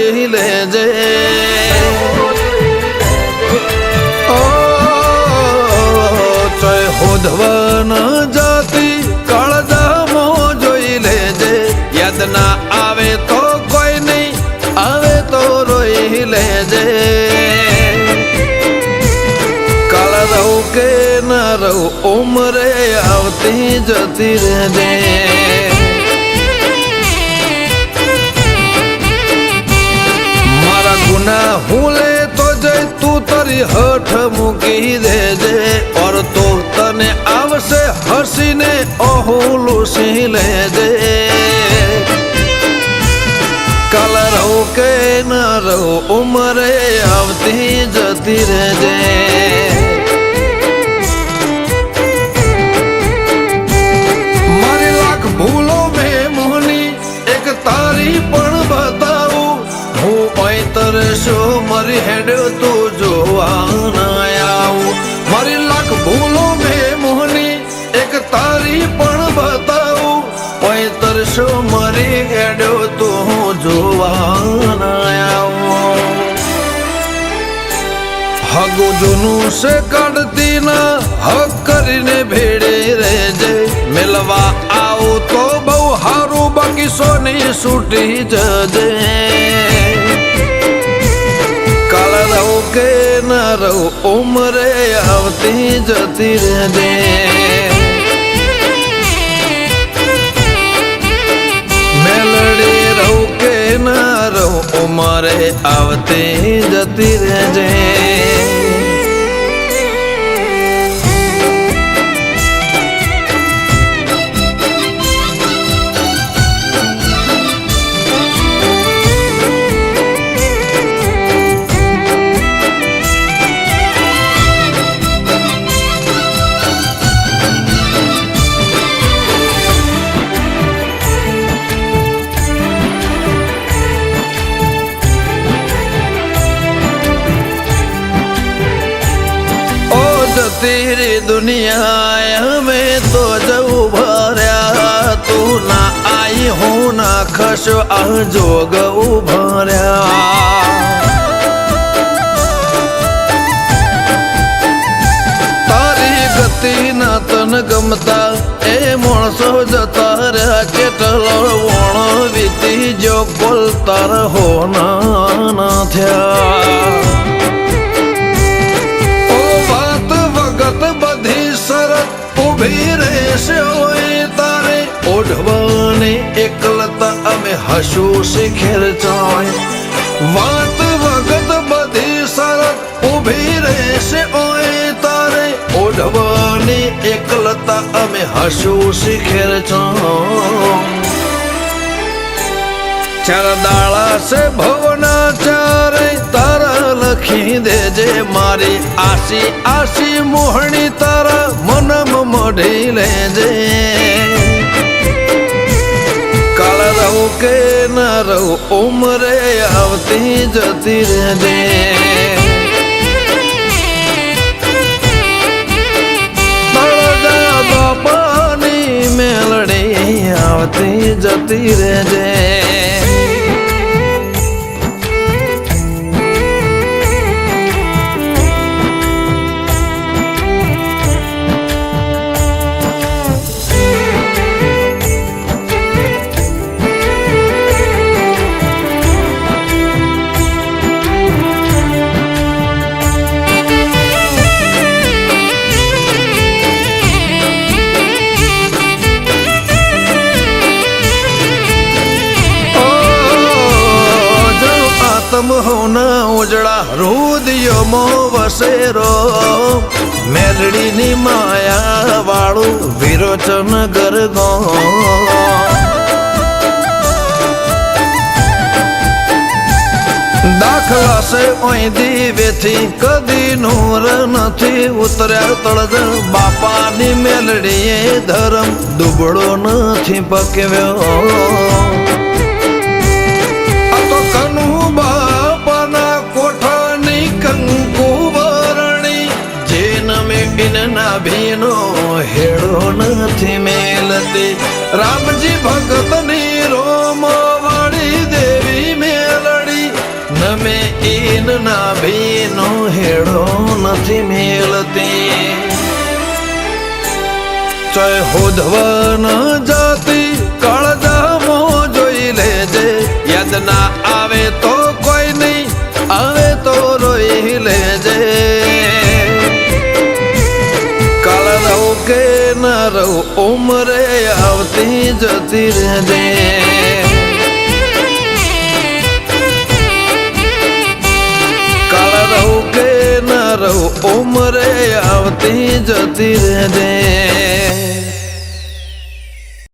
જોઈ લેજે હોધવન જાતિ કાળજામો જોઈ લેજે યાદ ના આવે તો કોઈ નહીં આવે તો રોઈ લેજે કાળ રહું કે ના રહું ઉમરે આવતી જતી રહેજે મારા ગુના હું લે તો જઈ તું તારી હઠ મૂકી દેજે ઓર તો તને આવશે હસીને ઓહુલુસી લેજે કાલ રહું કે ન રહું ઉમરે આવતી જતી રહેજે મારી લાખ ભૂલો મેં મોહની એક તારી પણ બતાવું હું ઓય શું મારી હેડ તું જોવા ના આવું મારી લાખ ભૂલો મેં મોહની એક તારી પણ બતાવું પૈતર શું મારી હેડ તું જોવા ના આવું હગું જૂનું છે કાઢતી ના હક કરીને ભેડે રહેજે મેલવા આવું તો બહુ હારું બાકી સોની છૂટી જજે કાલ રહું કે ના રહું ઉમરે આવતી જતી રહેજે મેલડી રહું કે ના રહું ઉમરે આવતી જતી રહેજે तेरी दुनिया में तो जब भर्या तू ना आई हूँ ना खश जोग उभर्या तारी गति ना तन गमता ए माणसो जता रहा કેટલો વણ વીતી જો બોલતા રહો ના થયા બધી શરત ઉભી રહેશે હોય તારે ઓઢવાને એકલતા અમે હસું શીખેર ચાય વાત વગત બધી શરત ઉભી રહેશે હોય તારે ઓઢવાને એકલતા અમે હસું શીખેર ચાય ચાર દાળા છે ભવના ચારે તારા લખી દેજે મારી આશી આશી મોહણી તારા મનમ મઢી લેજે કાલ રહું કે ના રહું ઉમરે આવતી જતી રહેજે બાપાની મેલડી આવતી જતી રહેજે तुम हो न उजड़ा रुदियो मो वसेरो मेलड़ी नी माया वाळू विरोचन गरगो दाखला से ओई दीवे थी कदी नूर नथी उतर्या तळज बापा नी मेलड़ीए धर्म दुबळो नथी पकव्यो तो कनु बापाना कोठानी कंकु वरणी जेन में बिनना भीनो हेड़ो नथी मेलती रामजी भगत नी रोम वाड़ी देवी मेलड़ी નથી મેલતી ચાહે હોધવન જાતિ કાળજામો જોઈ લેજે યાદ ના આવે તો કોઈ નહીં આવે તો રોઈ લેજે કાળ રહું કે ના રહું ઉમરે આવતી જતી રહેજે કાળ રહું કે ના રહું ઉમરે આવતી જતી રહેજે